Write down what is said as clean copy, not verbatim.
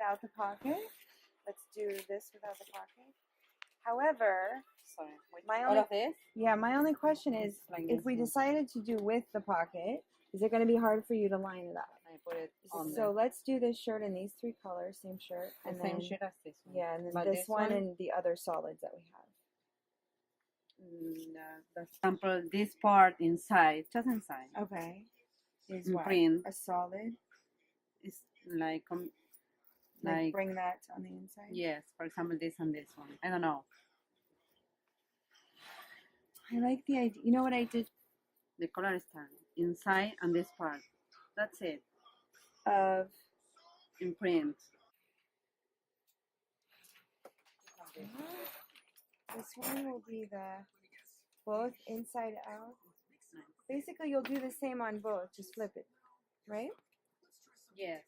without the pocket. Let's do this without the pocket. However, Sorry. Wait. My All only- of this? yeah, my only question is, Like if this we one. decided to do with the pocket, is it going to be hard for you to line it up? I put it on So there. let's do this shirt in these three colors, same shirt, The and same then shit as this one. yeah, and then But this one and the other solids that we have. The sample, this part inside, just inside, Okay, is in what? print, A solid. is like, Like bring that on the inside. yes, for example, this and this one. I don't know. I like the idea. You know what I did? The color is turned inside and this part. That's it. Of In print. this one will be the both inside out. Basically, you'll do the same on both. Just flip it, right? Yes.